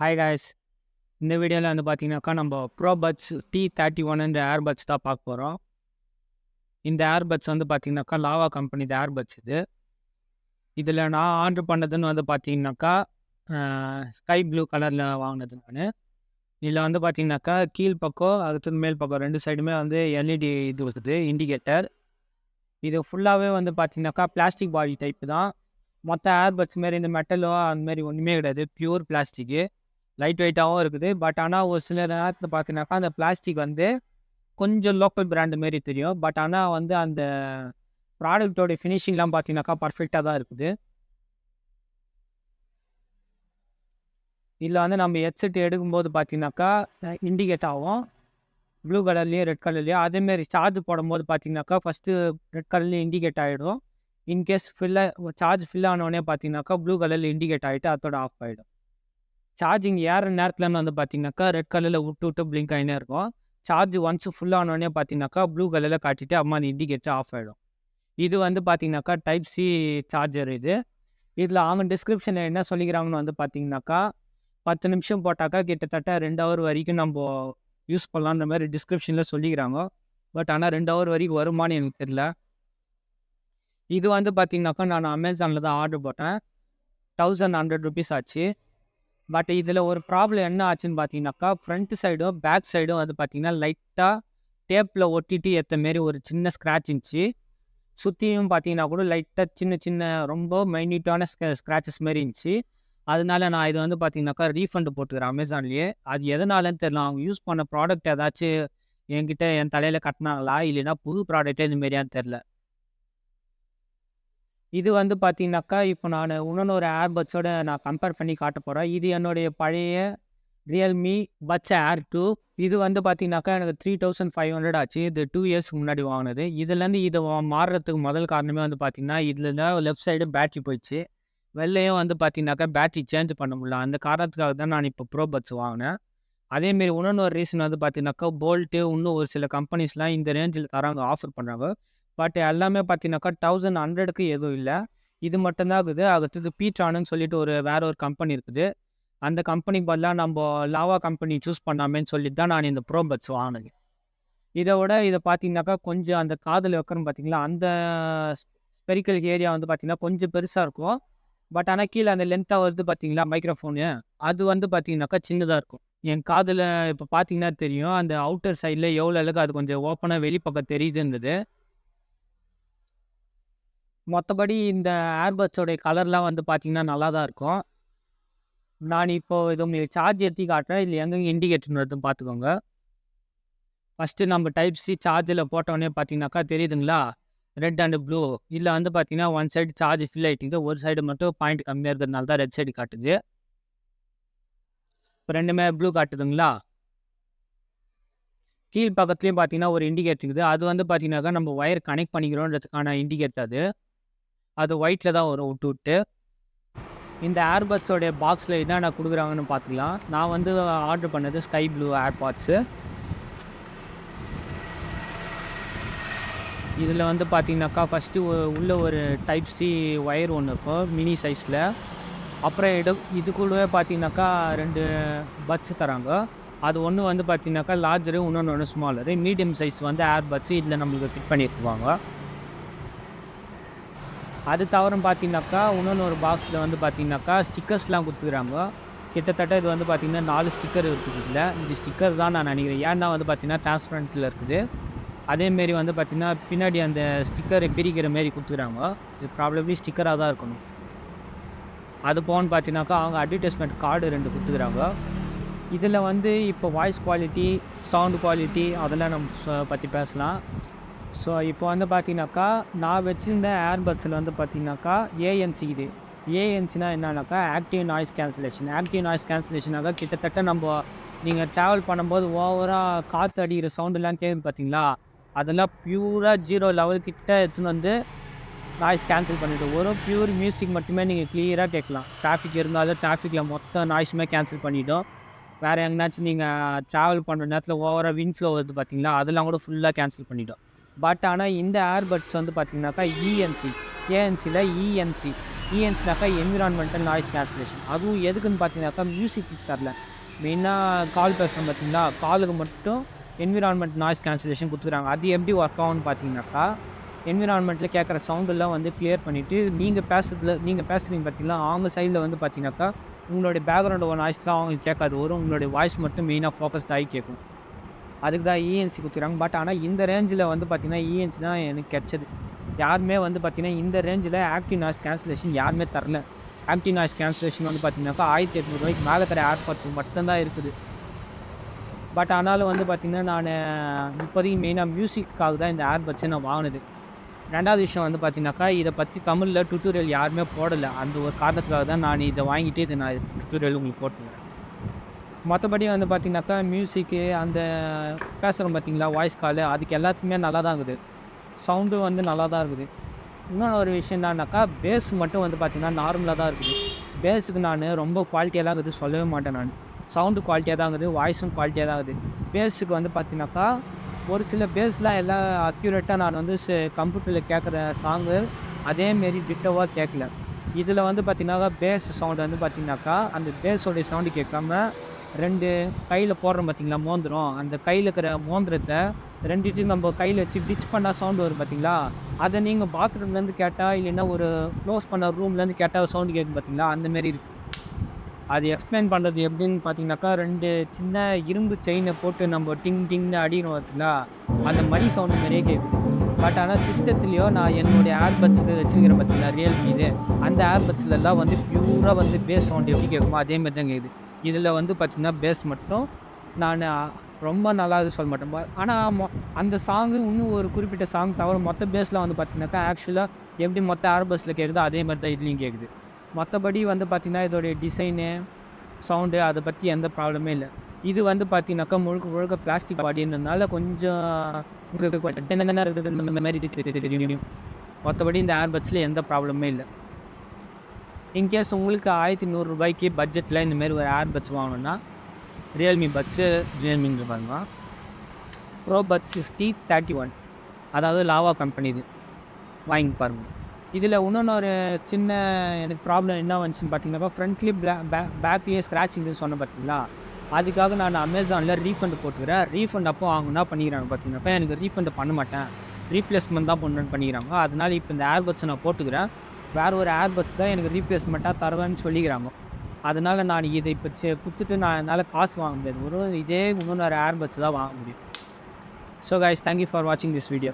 Hi guys. இந்த வீடியோவில் வந்து பார்த்தீங்கன்னாக்கா நம்ம ப்ரோபட்ஸ் T31 என்ற ஏர்பட்ஸ் தான் பார்க்க போகிறோம். இந்த ஏர்பட்ஸ் வந்து பார்த்தீங்கன்னாக்கா லாவா கம்பெனி ஏர்பட்ஸ் இது. இதில் நான் ஆர்டர் பண்ணதுன்னு வந்து பார்த்தீங்கன்னாக்கா ஸ்கை ப்ளூ கலரில் வாங்கினது நான். இதில் வந்து பார்த்தீங்கன்னாக்கா கீழ் பக்கம் அடுத்தது மேல் பக்கம் 2 சைடுமே வந்து எல்இடி இது வருது இண்டிகேட்டர். இது ஃபுல்லாகவே வந்து பார்த்தீங்கன்னாக்கா பிளாஸ்டிக் பாடி டைப்பு தான். மொத்த ஏர்பட்ஸ் மாரி இந்த மெட்டலோ அந்த மாதிரி ஒன்றுமே கிடையாது, பியூர் பிளாஸ்டிக்கு. லைட் வெயிட்டாகவும் இருக்குது. பட் ஆனால் ஒரு சில நேரத்தில் பார்த்தீங்கன்னாக்கா அந்த பிளாஸ்டிக் வந்து கொஞ்சம் லோக்கல் பிராண்டு மாரி தெரியும். பட் ஆனால் வந்து அந்த ப்ராடக்டோடைய ஃபினிஷிங்லாம் பார்த்தீங்கன்னாக்கா பர்ஃபெக்டாக தான் இருக்குது. இதில் வந்து நம்ம ஹெட்செட் எடுக்கும்போது பார்த்தீங்கன்னாக்கா இண்டிகேட் ஆகும், ப்ளூ கலர்லேயும் ரெட் கலர்லேயும். அதேமாரி சார்ஜ் போடும்போது பார்த்தீங்கன்னாக்கா ஃபஸ்ட்டு ரெட் கலர்லேயும் இண்டிகேட் ஆகிடும். இன்கேஸ் சார்ஜ் ஃபில் ஆனோடனே பார்த்தீங்கன்னாக்கா ப்ளூ கலரில் இண்டிகேட் ஆகிட்டு அதோட ஆஃப் ஆகிடும். சார்ஜிங் ஏற நேரத்துலன்னு வந்து பார்த்தீங்கன்னாக்கா ரெட் கலரில் விட்டு பிளிங்க் ஆகினே இருக்கும். சார்ஜ் ஒன்ஸ் ஃபுல் ஆனோடனே பார்த்தீங்கன்னாக்கா ப்ளூ கலரில் காட்டிட்டு அம்மா அந்த இண்டிகேட்டர் ஆஃப் ஆகிடும். இது வந்து பார்த்தீங்கன்னாக்கா டைப் சி சார்ஜர் இது. இதில் அவங்க டிஸ்கிரிப்ஷனில் என்ன சொல்லிக்கிறாங்கன்னு வந்து பார்த்தீங்கன்னாக்கா 10 நிமிஷம் போட்டாக்கா கிட்டத்தட்ட 2 ஹவர் வரைக்கும் நம்ம யூஸ் பண்ணலான்ற மாதிரி டிஸ்கிரிப்ஷனில் சொல்லிக்கிறாங்க. பட் ஆனால் 2 ஹவர் வரைக்கும் வருமானு எனக்கு தெரியல. இது வந்து பார்த்தீங்கன்னாக்கா நான் அமேசானில் தான் ஆர்டர் போட்டேன். 1100 ருபீஸ் ஆச்சு. பட் இதில் ஒரு ப்ராப்ளம் என்ன ஆச்சுன்னு பார்த்தீங்கன்னாக்கா ஃப்ரண்ட் சைடும் பேக் சைடும் வந்து பார்த்தீங்கன்னா லைட்டாக டேப்பில் ஒட்டிட்டு ஏற்ற மாரி ஒரு சின்ன ஸ்க்ராட்ச் இருந்துச்சு. சுற்றியும் பார்த்தீங்கன்னா கூட லைட்டாக சின்ன சின்ன ரொம்ப மைன்யூட்டான ஸ்க்ராச்சஸ் மாரி இருந்துச்சு. அதனால நான் இது வந்து பார்த்தீங்கன்னாக்கா ரீஃபண்ட் போட்டுக்கிறேன் அமேசான்லேயே. அது எதனாலன்னு தெரியல. அவங்க யூஸ் பண்ண ப்ராடக்ட் ஏதாச்சும் என்கிட்ட என் தலையில் கட்டினாங்களா இல்லைன்னா புது ப்ராடக்டே இது மாரியான்னு தெரில. இது வந்து பார்த்தீங்கன்னாக்கா இப்போ நான் இன்னொரு ஏர்பட்ஸோட நான் கம்பேர் பண்ணி காட்ட போகிறேன். இது என்னுடைய பழைய ரியல்மி பட்ஸ் ஏர் 2. இது வந்து பார்த்தீங்கன்னாக்கா எனக்கு 3500 ஆச்சு. இது 2 இயர்ஸ்க்கு முன்னாடி வாங்கினது. இதுலேருந்து இதை மாறுறதுக்கு முதல் காரணமே வந்து பார்த்தீங்கன்னா இதில் லெஃப்ட் சைடு பேட்ரி போயிடுச்சு. வெளிலையும் வந்து பார்த்தீங்கன்னாக்கா பேட்ரி சேஞ்ச் பண்ண முடியல. அந்த காரணத்துக்காக தான் நான் இப்போ ப்ரோ பட்ஸ் வாங்கினேன். அதேமாரி இன்னொரு ரீசன் வந்து பார்த்தீங்கன்னாக்கா போல்ட்டு இன்னும் ஒரு சில கம்பெனிஸ்லாம் இந்த ரேஞ்சில் தராங்க, ஆஃபர் பண்ணுறாங்க. பட் எல்லாமே பார்த்தீங்கன்னாக்கா 1100க்கு எதுவும் இல்லை. இது மட்டும்தான் இருக்குது. அடுத்தது பீட்ரானுன்னு சொல்லிட்டு வேற ஒரு கம்பெனி இருக்குது. அந்த கம்பெனிக்கு பதிலாக நம்ம லாவா கம்பெனி சூஸ் பண்ணாமேன்னு சொல்லிட்டு தான் நான் இந்த ப்ரோ பட்ஸ் வாங்கினது. இதை பார்த்தீங்கன்னாக்கா கொஞ்சம் அந்த காதில் வைக்கிறோம் பார்த்தீங்களா, அந்த ஸ்பெரிக்கல் ஏரியா வந்து பார்த்தீங்கன்னா கொஞ்சம் பெருசாக இருக்கும். பட் ஆனால் கீழே அந்த லென்த்தாக வருது பார்த்தீங்களா மைக்ரோஃபோனு, அது வந்து பார்த்தீங்கன்னாக்கா சின்னதாக இருக்கும். என் காதில் இப்போ பார்த்தீங்கன்னா தெரியும், அந்த அவுட்டர் சைடில் எவ்வளோ அளவுக்கு அது கொஞ்சம் ஓப்பனாக வெளிப்பக்கம் தெரியுதுன்றது. மற்றபடி இந்த ஏர்பட்ஸோடைய கலர்லாம் வந்து பார்த்தீங்கன்னா நல்லா தான் இருக்கும். நான் இப்போது இது உங்களுக்கு சார்ஜ் ஏற்றி காட்டுறேன். இதில் எங்கெங்கே இண்டிகேட்டர் வருதுன்னு பார்த்துக்கோங்க. ஃபஸ்ட்டு நம்ம டைப் சி சார்ஜில் போட்டோடனே பார்த்தீங்கன்னாக்கா தெரியுதுங்களா, ரெட் அண்ட் ப்ளூ. இதில் வந்து பார்த்தீங்கன்னா ஒன் சைடு சார்ஜ் ஃபில் ஆகிட்டுது, ஒரு சைடு மட்டும் பாயிண்ட் கம்மியாக இருக்கிறதுனால தான் ரெட் சைடு காட்டுது. இப்போ ரெண்டுமே ப்ளூ காட்டுதுங்களா. கீழ் பக்கத்துலேயும் பார்த்தீங்கன்னா ஒரு இண்டிகேட்டர் இருக்குது. அது வந்து பார்த்தீங்கன்னாக்கா நம்ம ஒயர் கனெக்ட் பண்ணிக்கிறோன்றதுக்கான இண்டிகேட்டர் அது. அது ஒயிட்டில் தான் வரும் விட்டு. இந்த ஏர்பட்ஸோடைய பாக்ஸில் என்னென்ன கொடுக்குறாங்கன்னு பார்த்துக்கலாம். நான் வந்து ஆர்டர் பண்ணது ஸ்கை ப்ளூ ஏர்பாட்ஸு. இதில் வந்து பார்த்தீங்கன்னாக்கா ஃபஸ்ட்டு உள்ள ஒரு டைப் சி ஒயர் ஒன்று இருக்கும் மினி சைஸில். அப்புறம் இது கூடவே பார்த்தீங்கன்னாக்கா 2 பட்ஸ் தராங்க. அது ஒன்று வந்து பார்த்தீங்கன்னாக்கா லார்ஜரு, இன்னொன்று ஸ்மாலரு. மீடியம் சைஸ் வந்து ஏர்பட்ஸு இதில் நம்மளுக்கு ஃபிட் பண்ணியிருக்குவாங்க. அது தவிர பார்த்தீங்கன்னாக்கா இன்னொரு பாக்ஸில் வந்து பார்த்தீங்கன்னாக்கா ஸ்டிக்கர்ஸ்லாம் கொடுத்துக்கிறாங்க. கிட்டத்தட்ட இது வந்து பார்த்தீங்கன்னா 4 ஸ்டிக்கர் இருக்குது இதில். இந்த ஸ்டிக்கர் தான் நான் நினைக்கிறேன். ஏன்னா வந்து பார்த்தீங்கன்னா டிரான்ஸ்பரண்ட்டில் இருக்குது. அதேமாரி வந்து பார்த்தீங்கன்னா பின்னாடி அந்த ஸ்டிக்கரை பிரிக்கிற மாரி கொடுத்துக்கிறாங்க. இது ப்ராபப்ளி ஸ்டிக்கராக தான் இருக்கணும். அது போன்னு பார்த்தீங்கன்னாக்கா அவங்க அட்வர்டைஸ்மெண்ட் கார்டு 2 கொடுத்துக்கிறாங்க. இதில் வந்து இப்போ வாய்ஸ் குவாலிட்டி, சவுண்ட் குவாலிட்டி அதெல்லாம் நம்ம பற்றி பேசலாம். ஸோ இப்போ வந்து பார்த்தீங்கன்னாக்கா நான் வச்சுருந்த ஏர்பட்ஸில் வந்து பார்த்தீங்கன்னாக்கா ஏஎன்சி இது. ஏஎன்சினா என்னன்னாக்கா active noise cancellation. Active noise கேன்சலேஷனாக கிட்டத்தட்ட நீங்கள் ட்ராவல் பண்ணும்போது ஓவராக காற்று அடிக்கிற சவுண்டுலாம் கேட்குது பார்த்தீங்களா, அதெல்லாம் பியூராக 0 லெவல் கிட்ட எடுத்துன்னு வந்து நாய்ஸ் கேன்சல் பண்ணிவிட்டு ஒரு பியூர் மியூசிக் மட்டுமே நீங்கள் கிளியராக கேட்கலாம். டிராஃபிக் இருந்தாலும் டிராஃபிக்கில் மொத்த நாய்ஸுமே கேன்சல் பண்ணிவிடும். வேறு எங்கேனாச்சும் நீங்கள் ட்ராவல் பண்ணுற நேரத்தில் ஓவராக விண்ட் ஃப்ளோ வருது பார்த்தீங்களா, அதெல்லாம் கூட ஃபுல்லாக கேன்சல் பண்ணிவிடும். பட் ஆனால் இந்த ஏர்பட்ஸ் வந்து பார்த்தீங்கன்னாக்கா இஎன்சி, ஏஎன்சியில் இஎன்சி இஎன்ஸ்னாக்கா என்விரான்மெண்டல் நாய்ஸ் கேன்சலேஷன். அதுவும் எதுக்குன்னு பார்த்தீங்கன்னாக்கா மியூசிக்கு தரல. மெயினாக கால் பேசுகிறோம் பார்த்தீங்களா, காலுக்கு மட்டும் என்விரான்மெண்ட் நாய்ஸ் கேன்சலேஷன் கொடுத்துக்குறாங்க. அது எப்படி ஒர்க் ஆகும்னு பார்த்தீங்கன்னாக்கா, என்விரான்மெண்ட்டில் கேட்குற சவுண்டெல்லாம் வந்து கிளியர் பண்ணிவிட்டு நீங்கள் பேசுகிறீங்க பார்த்தீங்களா, அவங்க சைடில் வந்து பார்த்தீங்கன்னாக்கா உங்களுடைய பேக்ரவுண்ட் நாய்ஸ்லாம் அவங்களுக்கு கேட்காது. உங்களுடைய வாய்ஸ் மட்டும் மெயினாக ஃபோக்கஸ்ட் ஆகி கேட்கும். அதுக்கு தான் இஎன்சி கொடுத்துக்கிறாங்க. பட் ஆனால் இந்த ரேஞ்சில் வந்து பார்த்தீங்கன்னா இஎன்சி தான் எனக்கு கிடச்சது. யாருமே வந்து பார்த்தீங்கன்னா இந்த ரேஞ்சில் ஆக்டிவ் நாய்ஸ் கேன்சலேஷன் யாருமே தரல. ஆக்டிவ் நாய்ஸ் கேன்சலேஷன் வந்து பார்த்தீங்கன்னாக்கா ₹1800 மேலே இருக்கிற ஏர்பாட்ஸ் மட்டும்தான் இருக்குது. பட் ஆனாலும் வந்து பார்த்தீங்கன்னா நான் இப்போதைக்கு மெயினாக மியூசிக்காக தான் இந்த ஏர்பட்ஸை நான் வாங்கினது. 2வது விஷயம் வந்து பார்த்தீங்கன்னாக்கா, இதை பற்றி தமிழில் டுட்டோரியல் யாருமே போடலை. அந்த ஒரு காரணத்துக்காக தான் நான் இதை வாங்கிட்டு இதை நான் டுட்டோரியல் உங்களுக்கு போட்டுக்கிறேன். மற்றபடி வந்து பார்த்தீங்கன்னாக்கா மியூசிக்கு அந்த பேசுகிறோம் பார்த்தீங்களா வாய்ஸ் காலு, அதுக்கு எல்லாத்துக்குமே நல்லா தான் இருக்குது. சவுண்டும் வந்து நல்லா தான் இருக்குது. இன்னொன்று ஒரு விஷயம் என்னன்னாக்கா, பேஸ் மட்டும் வந்து பார்த்தீங்கன்னா நார்மலாக தான் இருக்குது. பேஸுக்கு நான் ரொம்ப குவாலிட்டியெல்லாம் இருக்குது சொல்லவே மாட்டேன் நான். சவுண்டு குவாலிட்டியாக தான் இருக்குது, வாய்ஸும் குவாலிட்டியாக தான் இருக்குது. பேஸுக்கு வந்து பார்த்தீங்கன்னாக்கா, ஒரு சில பேஸ்லாம் எல்லாம் அக்யூரேட்டாக நான் வந்து கம்ப்யூட்டரில் கேட்குற சாங்கு அதேமாரி டிட்டோவாக கேட்கல. இதில் வந்து பார்த்தீங்கன்னாக்கா பேஸ் சவுண்டு வந்து பார்த்தீங்கன்னாக்கா, அந்த பேஸோடைய சவுண்டு கேட்காம 2 கையில் போடுறோம் பார்த்தீங்களா மோந்திரம், அந்த கையில் இருக்கிற மோந்திரத்தை 2த்தையும் நம்ம கையில் வச்சு டிச் பண்ணால் சவுண்டு வரும் பார்த்தீங்களா, அதை நீங்கள் பாத்ரூம்லேருந்து கேட்டால் இல்லைன்னா ஒரு க்ளோஸ் பண்ண ரூம்லேருந்து கேட்டால் சவுண்டு கேட்கும் பார்த்தீங்களா, அந்தமாரி இருக்குது. அது எக்ஸ்பிளைன் பண்ணுறது எப்படின்னு பார்த்தீங்கன்னாக்கா, 2 சின்ன இரும்பு செயினை போட்டு நம்ம டிங் டிங்னு அடிக்கணும் பார்த்தீங்களா, அந்த மணி சவுண்டு மாரியே கேட்குது. பட் ஆனால் சிஸ்டத்துலேயோ நான் என்னுடைய ஏர்பட்ஸுக்கு வச்சுருக்கிறேன் பார்த்தீங்களா ரியல்மிது, அந்த ஏர்பட்ஸ்லலாம் வந்து பியூராக வந்து பேஸ் சவுண்டு எப்படி கேட்குமோ அதேமாரி தான் கேட்குது. இதில் வந்து பார்த்திங்கன்னா பேஸ் மட்டும் நான் ரொம்ப நல்லா இது சொல்ல மாட்டேன். ஆனால் அந்த சாங்கு இன்னும் ஒரு குறிப்பிட்ட சாங் தவிர மொத்த பேஸ்லாம் வந்து பார்த்திங்கனாக்கா ஆக்சுவலாக எப்படி மொத்த ஏர்பட்ஸில் கேட்குதோ அதே மாதிரி தான் இதுலேயும் கேட்குது. மற்றபடி வந்து பார்த்திங்கன்னா இதோடைய டிசைனு, சவுண்டு அதை பற்றி எந்த ப்ராப்ளமே இல்லை. இது வந்து பார்த்திங்கனாக்கா முழுக்க முழுக்க பிளாஸ்டிக் பாடின்றதுனால கொஞ்சம் மற்றபடி இந்த ஏர்பட்ஸில் எந்த ப்ராப்ளமே இல்லை. இன்கேஸ் உங்களுக்கு ₹1100 பட்ஜெட்டில் இந்தமாரி ஒரு ஏர்பட்ஸ் வாங்கணுன்னா ரியல்மி பட்ஸு ரியல்மின்னு பாருங்க, ப்ரோ பட்ஸ் 5031, அதாவது லாவா கம்பெனி இது வாங்கி பாருங்கள். இதில் இன்னொன்று ஒரு சின்ன எனக்கு ப்ராப்ளம் என்ன வந்துச்சுன்னு பார்த்தீங்கன்னாக்கா, ஃப்ரண்ட்லேயே பேக்லேயே ஸ்க்ராட்சிங்னு சொன்னேன் பார்த்தீங்களா, அதுக்காக நான் அமேசானில் ரீஃபண்ட் போட்டுக்கிறேன். ரீஃபண்ட் அப்போ அவங்க என்ன பண்ணிக்கிறாங்க பார்த்தீங்கன்னாக்கா, எனக்கு ரீஃபண்ட் பண்ண மாட்டேன், ரீப்ளேஸ்மெண்ட் தான் பண்ணுன்னு பண்ணிக்கிறாங்க. அதனால் இப்போ இந்த ஏர்பட்ஸை நான் போட்டுக்கிறேன், வேறு ஒரு ஏர்பட்ஸ் தான் எனக்கு ரீப்ளேஸ்மெண்ட்டாக தருவேன்னு சொல்லிக்கிறாங்க. அதனால் நான் இதை இப்போ கொடுத்துட்டு நான் என்னால் காசு வாங்க முடியாது. இதே இன்னொரு ஏர்பட்ஸ் தான் வாங்க முடியும். ஸோ கைஸ், தேங்க்யூ ஃபார் வாட்சிங் திஸ் வீடியோ.